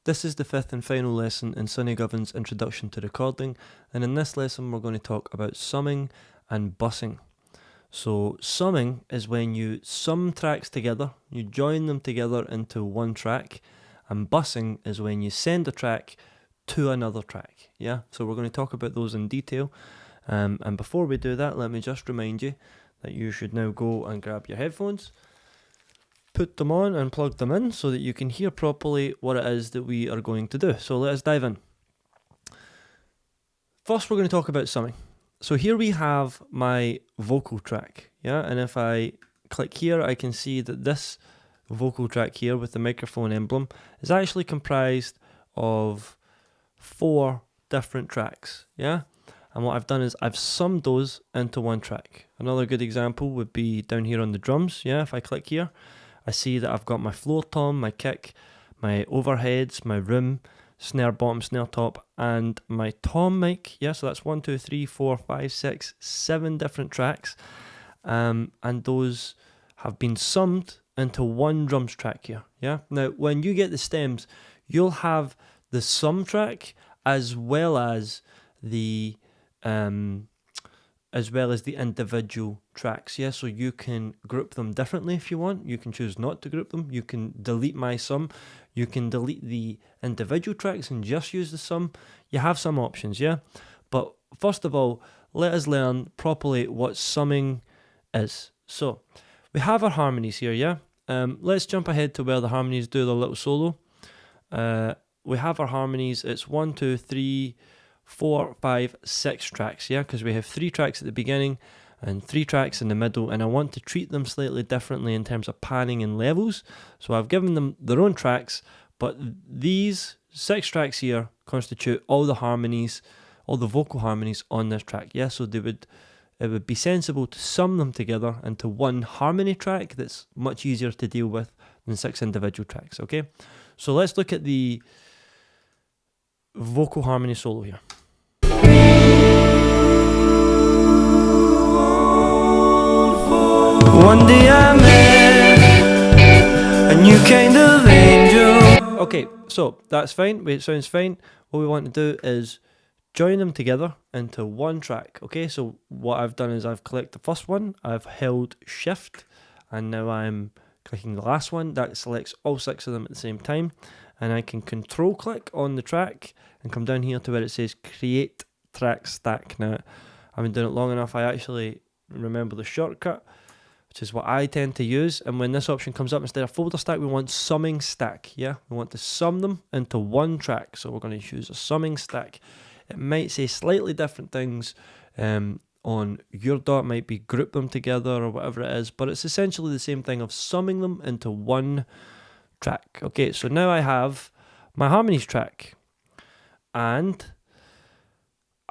This is the fifth and final lesson in Sonny Govin's Introduction to Recording, and in this lesson we're going to talk about summing and bussing. So summing is when you sum tracks together, you join them together into one track, and bussing is when you send a track to another track. Yeah, so we're going to talk about those in detail, and before we do that, let me just remind you that you should now go and grab your headphones, put them on and plug them in so that you can hear properly what it is that we are going to do. So let us dive in. First we're going to talk about summing. So here we have my vocal track, yeah, and if I click here I can see that this vocal track here with the microphone emblem is actually comprised of 4 different tracks, yeah, and what I've done is I've summed those into one track. Another good example would be down here on the drums, yeah, if I click here I see that I've got my floor tom, my kick, my overheads, my room, snare bottom, snare top, and my tom mic. Yeah, so that's 1, 2, 3, 4, 5, 6, 7 different tracks. And those have been summed into one drums track here. Yeah. Now, when you get the stems, you'll have the sum track as well as the individual tracks, yeah, so you can group them differently if you want. You can choose not to group them. You can delete my sum. You can delete the individual tracks and just use the sum. You have some options, yeah. But first of all, let us learn properly what summing is. So we have our harmonies here, yeah. Let's jump ahead to where the harmonies do their little solo. We have our harmonies. It's 1, 2, 3, 4, 5, 6 tracks, yeah, because we have 3 tracks at the beginning and 3 tracks in the middle, and I want to treat them slightly differently in terms of panning and levels. So I've given them their own tracks, but these 6 tracks here constitute all the harmonies, all the vocal harmonies on this track, yeah, so it would be sensible to sum them together into one harmony track that's much easier to deal with than 6 individual tracks, okay? So let's look at the vocal harmony solo here. One day I met a new kind of angel. Okay, so that's fine. It sounds fine. What we want to do is join them together into one track. Okay, so what I've done is I've clicked the first one, I've held shift, and now I'm clicking the last one. That selects all 6 of them at the same time, and I can control click on the track and come down here to where it says create track stack. Now I've been doing it long enough I actually remember the shortcut, which is what I tend to use, and when this option comes up, instead of folder stack we want summing stack. Yeah, we want to sum them into one track, so we're going to choose a summing stack. It might say slightly different things on your dot, might be group them together or whatever it is, but it's essentially the same thing of summing them into one track. Okay, so now I have my harmonies track, and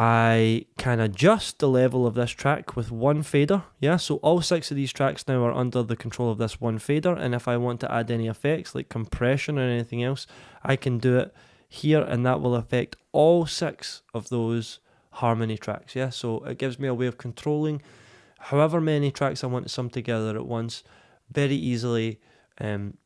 I can adjust the level of this track with one fader, yeah, so all 6 of these tracks now are under the control of this one fader, and if I want to add any effects like compression or anything else, I can do it here, and that will affect all 6 of those harmony tracks, yeah, so it gives me a way of controlling however many tracks I want to sum together at once very easily.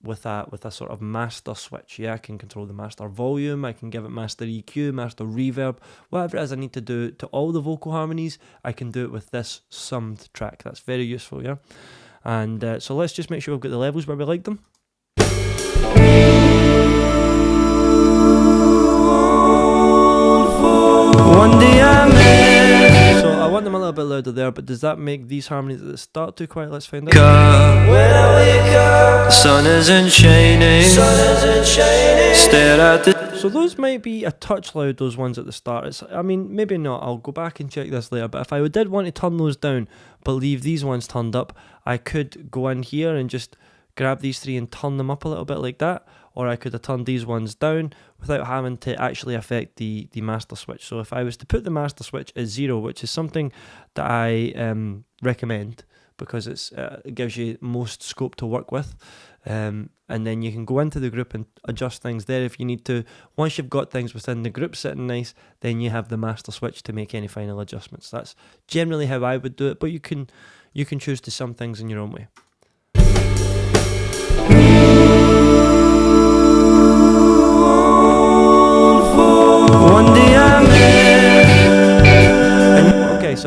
With a sort of master switch, yeah, I can control the master volume, I can give it master EQ, master reverb, whatever it is I need to do to all the vocal harmonies, I can do it with this summed track. That's very useful, yeah. And so let's just make sure we've got the levels where we like them. One day I met. So I want them a little bit louder there, but does that make these harmonies at the start too quiet? Let's find out. When I wake up, the sun isn't shining. Stare at the. So those might be a touch loud, those ones at the start. I mean, maybe not. I'll go back and check this later. But if I did want to turn those down, but leave these ones turned up, I could go in here and just grab these 3 and turn them up a little bit like that. Or I could have turned these ones down without having to actually affect the master switch. So if I was to put the master switch at 0, which is something that I recommend because it gives you most scope to work with, and then you can go into the group and adjust things there if you need to. Once you've got things within the group sitting nice, then you have the master switch to make any final adjustments. That's generally how I would do it, but you can choose to sum things in your own way.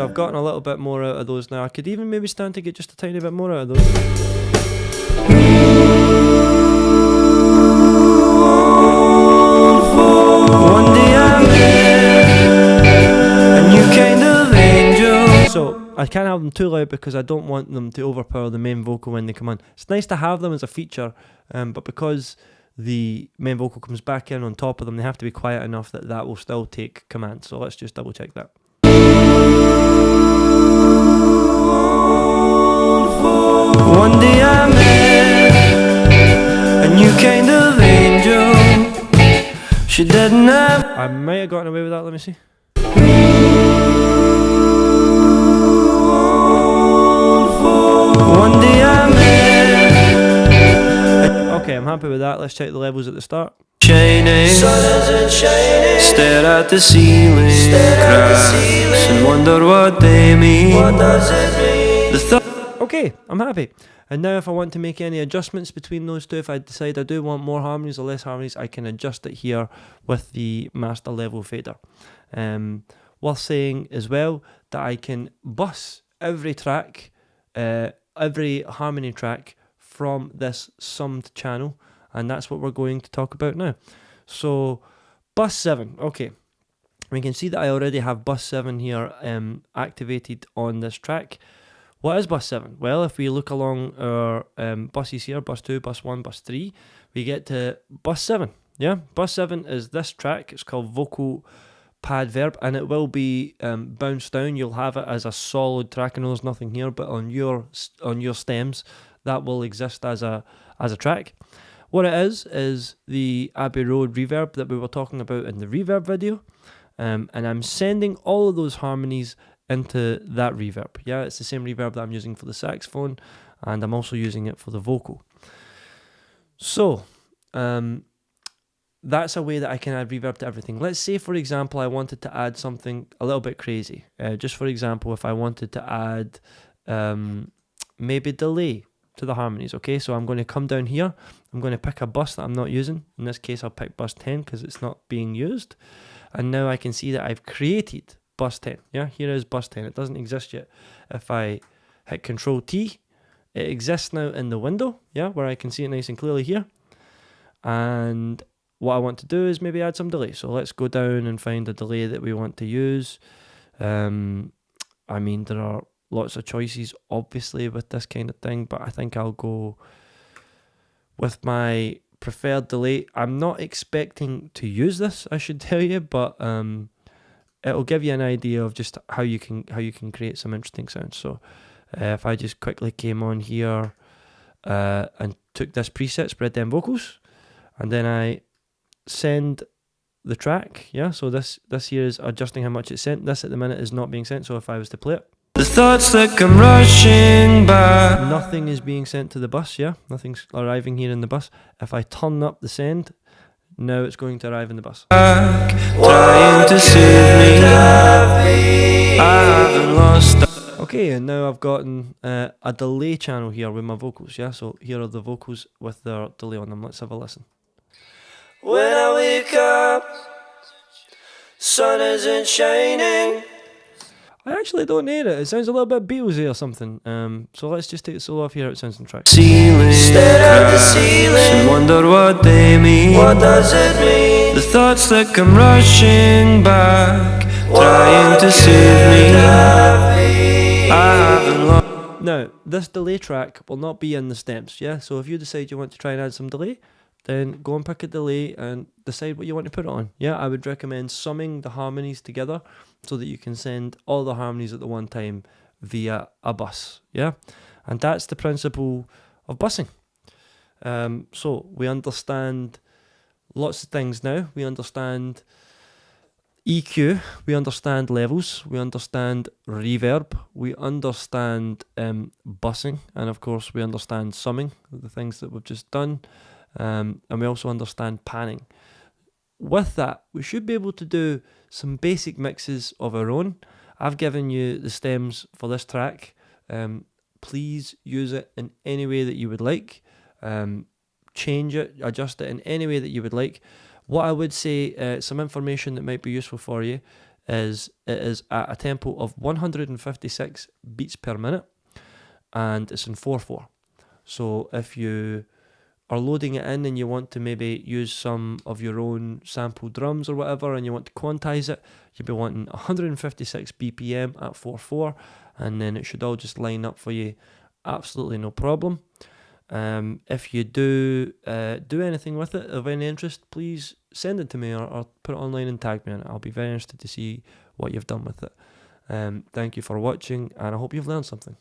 I've gotten a little bit more out of those now. I could even maybe stand to get just a tiny bit more out of those. So I can't have them too loud because I don't want them to overpower the main vocal when they come on. It's nice to have them as a feature, but because the main vocal comes back in on top of them, they have to be quiet enough that that will still take command. So let's just double check that. One day I met a new kind of angel. She didn't have... I might have gotten away with that, let me see. One day I met... Okay, I'm happy with that. Let's check the levels at the start. Shining, shining. Stare at the ceiling, cracks, and wonder what they mean. What does it mean? Okay, I'm happy. And now if I want to make any adjustments between those two, if I decide I do want more harmonies or less harmonies, I can adjust it here with the master level fader. Worth saying as well that I can bus every track, every harmony track from this summed channel, and that's what we're going to talk about now. So bus 7, okay. We can see that I already have bus 7 here activated on this track. What is bus 7? Well, if we look along our buses here, bus 2, bus 1, bus 3, we get to bus 7. Yeah, bus 7 is this track. It's called vocal pad verb, and it will be bounced down. You'll have it as a solid track. I know there's nothing here, but on your stems, that will exist as a track. What it is the Abbey Road reverb that we were talking about in the reverb video, and I'm sending all of those harmonies into that reverb. Yeah, it's the same reverb that I'm using for the saxophone, and I'm also using it for the vocal. So that's a way that I can add reverb to everything. Let's say, for example, I wanted to add something a little bit crazy. Just for example, if I wanted to add maybe delay to the harmonies. Okay, so I'm going to come down here. I'm going to pick a bus that I'm not using. In this case, I'll pick bus 10 because it's not being used. And now I can see that I've created bus 10. Yeah, here is bus 10. It doesn't exist yet. If I hit Control T, it exists now in the window, yeah, where I can see it nice and clearly here. And what I want to do is maybe add some delay. So let's go down and find a delay that we want to use. I mean, there are lots of choices, obviously, with this kind of thing, but I think I'll go with my preferred delay. I'm not expecting to use this, I should tell you, but it'll give you an idea of just how you can create some interesting sounds. So if I just quickly came on here and took this preset, spread them vocals, and then I send the track, yeah, so this here is adjusting how much it's sent. This at the minute is not being sent, so if I was to play it, the thoughts that come rushing back, nothing is being sent to the bus, yeah, nothing's arriving here in the bus. If I turn up the send, now it's going to arrive in the bus. Trying to save me, I haven't lost. Okay, and now I've gotten a delay channel here with my vocals, yeah, so here are the vocals with their delay on them. Let's have a listen. When I wake up, sun isn't shining. I actually don't hear it. It sounds a little bit Beatlesy or something. So let's just take the solo off here. It sounds in track. Ceiling, stare at the ceiling, and wonder what they mean. What does it mean? The thoughts that come rushing back, trying to save me. I haven't lost. Now, this delay track will not be in the stems, yeah? So if you decide you want to try and add some delay, then go and pick a delay and decide what you want to put it on. Yeah, I would recommend summing the harmonies together so that you can send all the harmonies at the one time via a bus. Yeah, and that's the principle of busing. So we understand lots of things now. We understand EQ, we understand levels, we understand reverb, we understand busing, and of course we understand summing, the things that we've just done. And we also understand panning. With that, we should be able to do some basic mixes of our own. I've given you the stems for this track. Please use it in any way that you would like. Change it, adjust it in any way that you would like. What I would say, some information that might be useful for you, is it is at a tempo of 156 beats per minute, and it's in 4/4. So if you are loading it in and you want to maybe use some of your own sample drums or whatever, and you want to quantize it, you'll be wanting 156 BPM at 4/4, and then it should all just line up for you, absolutely no problem. If you do anything with it of any interest, please send it to me or put it online and tag me on it. I'll be very interested to see what you've done with it. Thank you for watching, and I hope you've learned something.